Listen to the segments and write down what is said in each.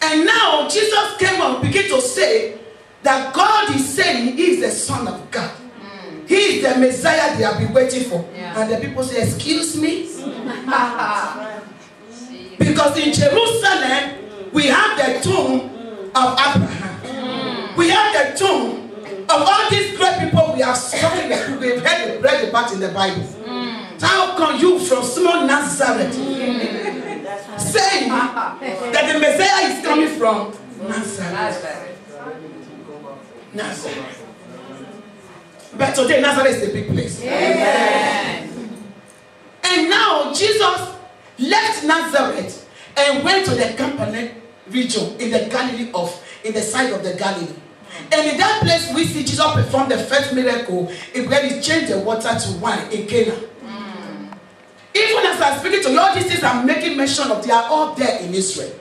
And now Jesus came and began to say that God is saying he is the Son of God. He is the Messiah they have been waiting for. And the people say, excuse me? Because in Jerusalem, we have the tomb of Abraham. We have the tomb of all these great people we have spoken, we've read about in the Bible. How come you from small Nazareth saying that the Messiah is coming from Nazareth? Nazareth. But today Nazareth is a big place. Amen. And now Jesus left Nazareth and went to the Capernaum region in the Galilee in the side of the Galilee. And in that place we see Jesus perform the first miracle where he changed the water to wine in Cana. Even as I'm speaking to you, all these things I'm making mention of, they are all there in Israel.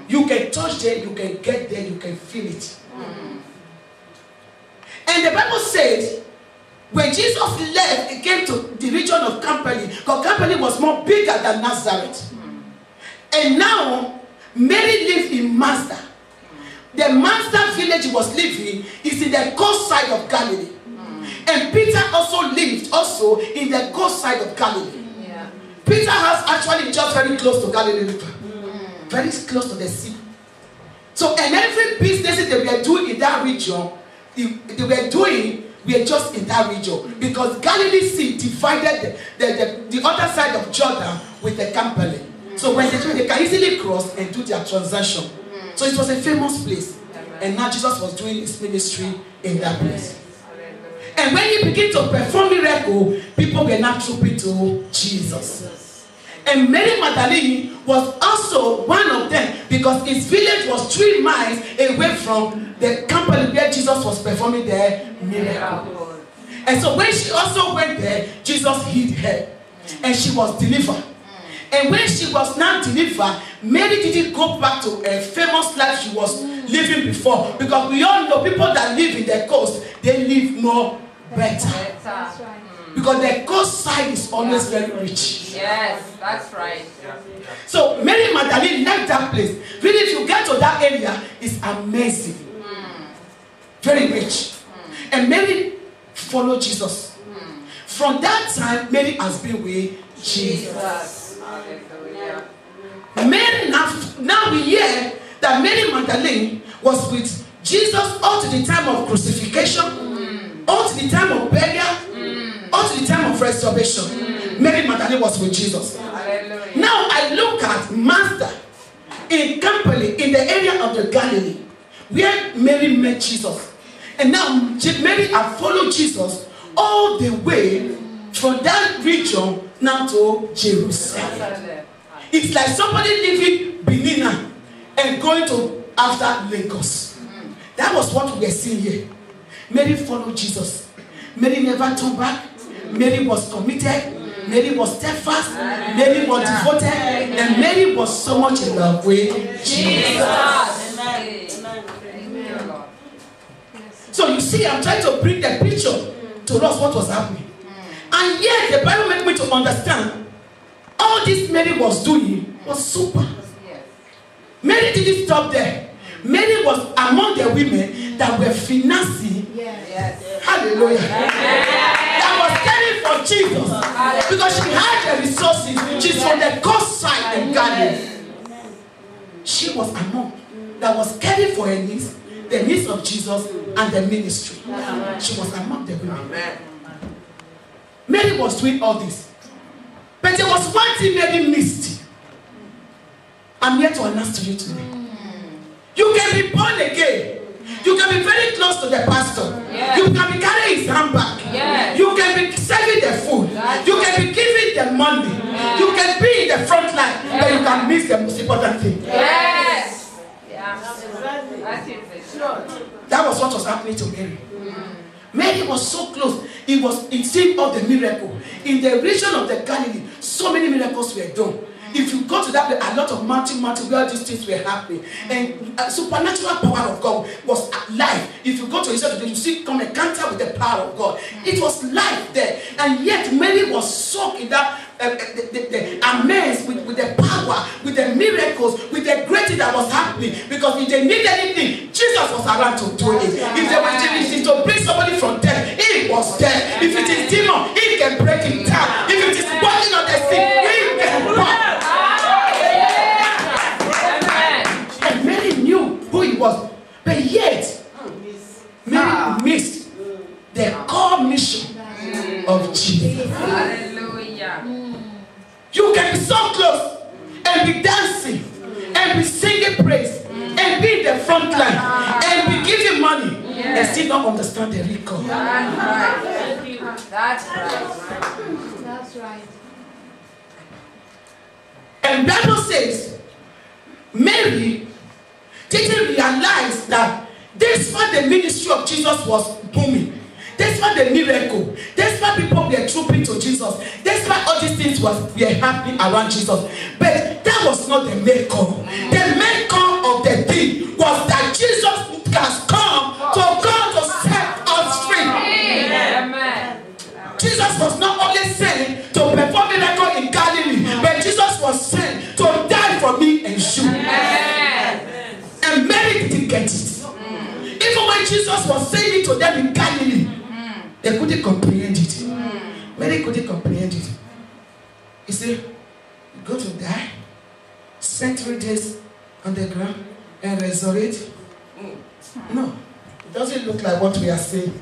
You can touch there, you can get there, you can feel it. And the Bible said, when Jesus left, he came to the region of Capernaum, because Capernaum was more bigger than Nazareth. And now, Mary lived in Mazda. The Mazda village he was living is in the coast side of Galilee. And Peter also lived in the coast side of Galilee. Peter's house actually just very close to Galilee River. Very close to the sea. So, and every business that they were doing in that region, we are just in that region. Because Galilee Sea divided the other side of Jordan with the Capernaum. So when they can easily cross and do their transaction. So it was a famous place. And now Jesus was doing his ministry in that place. And when he began to perform miracle, people were not trooping to Jesus. And Mary Magdalene was also one of them, because his village was 3 miles away from the company where Jesus was performing the miracle. And so when she also went there, Jesus healed her. And she was delivered. And when she was now delivered, Mary didn't go back to a famous life she was living before. Because we all know people that live in the coast, they live more better. That's right. Because the coast side is always very rich. Yes, that's right. So Mary Magdalene left that place. Really, if you get to that area, it's amazing. Very rich. And Mary followed Jesus. From that time, Mary has been with Jesus. Mary, now we hear that Mary Magdalene was with Jesus all to the time of crucifixion, all to the time of burial, all to the time of resurrection. Mary Magdalene was with Jesus. Now I look at Master in Capernaum, in the area of the Galilee, where Mary met Jesus. And now Mary had followed Jesus all the way from that region now to Jerusalem. It's like somebody leaving Benin and going to after Lagos. That was what we were seeing here. Mary followed Jesus. Mary never turned back. Mary was committed. Mary was steadfast. Mary was devoted. And Mary was so much in love with Jesus. So you see, I'm trying to bring the picture to us what was happening. And yet the Bible made me to understand all this Mary was doing was super. Mary didn't stop there. Mary was among the women that were financing. Hallelujah. That was caring for Jesus. Because she had the resources. She's from the coast side in Galilee. She was among that was caring for her needs, the needs of Jesus and the ministry. She was among the women. Mary was doing all this. But there was one thing Mary missed. I'm here to announce to you today. You can be born again. You can be very close to the pastor. Yes. You can be carrying his handbag. Yes. You can be serving the food. You can be giving the money. Yes. You can be in the front line. Yes. But you can miss the most important thing. Yes. That was what was happening to Mary. Mary was so close. It was in seeing all the miracle. In the region of the Galilee, so many miracles were done. If you go to that place, a lot of mountain where these things were happening, and supernatural power of God was alive. If you go to Israel today, you see come encounter with the power of God. It was life there, and yet Mary was soaked in that amazed with the power, with the miracles, with the great thing that was happening. Because if they need anything, Jesus was around to do it. If they were to bring somebody from death, he was there. If it is demon, he can break it down. If it is walking on the sick, he can walk. And Mary knew who he was, but yet Mary missed the core mission of Jesus. Hallelujah. You can be so close and be dancing and be singing praise and be in the front line and be giving money and still not understand the real call. That's right. That's right. That's right. And Bible says Mary didn't realize that despite the ministry of Jesus was booming, despite the miracle, despite people were trooping to Jesus, despite all these things were happening around Jesus, but that was not the main call. The main call of the thing was that Jesus has come to set us free. Amen. Jesus was not only sent to perform miracle in Galilee, but Jesus was sent to die for me and you. And Mary didn't get it. Even when Jesus was saying it to them in Galilee, they couldn't comprehend it. Mary couldn't comprehend it. You see, you go to die, spend 3 days on the ground, and resurrect. No, it doesn't look like what we are saying.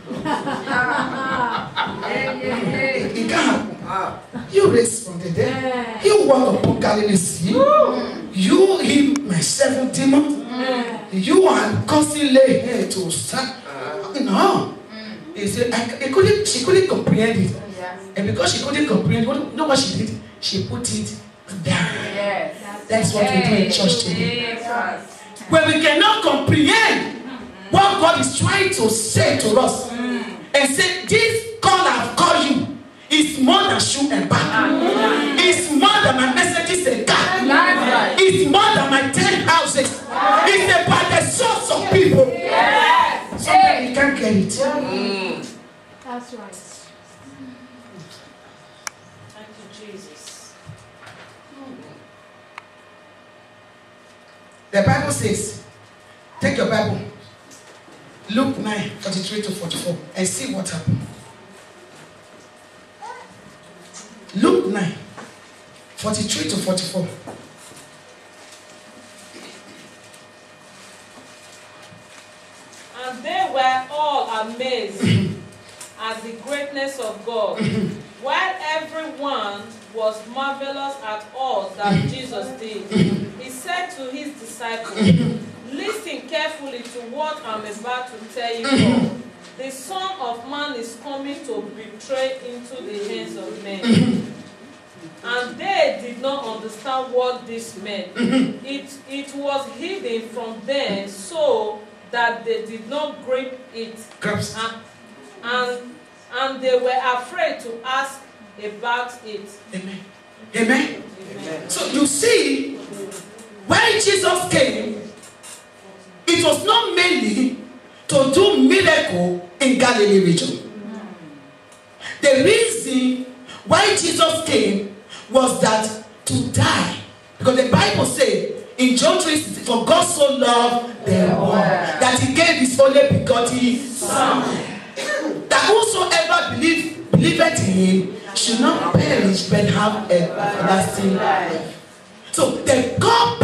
It can't happen. You raised from the dead. You walk upon Galilee's sea. You heal my 7 demons. You are causing lay here to start. No. He said, she couldn't comprehend it. And because she couldn't comprehend it, you know what she did? She put it down. That's what we do in church today. When we cannot comprehend what God is trying to say to us, and say, this call I've called you is more than shoe and bag. It's more than my messages and God. It's more than my 10 houses. It's about the source of people. Sometimes you can't get it. That's right. Thank you, Jesus. The Bible says, take your Bible, Luke 9:43-44, and see what happened. Luke 9:43-44. And they were all amazed at the greatness of God, while everyone was marvelous at all that Jesus did. He said to his disciples, listen carefully to what I'm about to tell you all. The Son of Man is coming to be betrayed into the hands of men. And they did not understand what this meant. It was hidden from them so that they did not grip it. And they were afraid to ask about it. Amen. Amen. Amen. So you see, when Jesus came, it was not mainly to do miracle in Galilee region. The reason why Jesus came was that to die. Because the Bible says in John 3, for God so loved the world that he gave his only begotten Son, that whosoever believeth in him should not perish but have everlasting life. So the God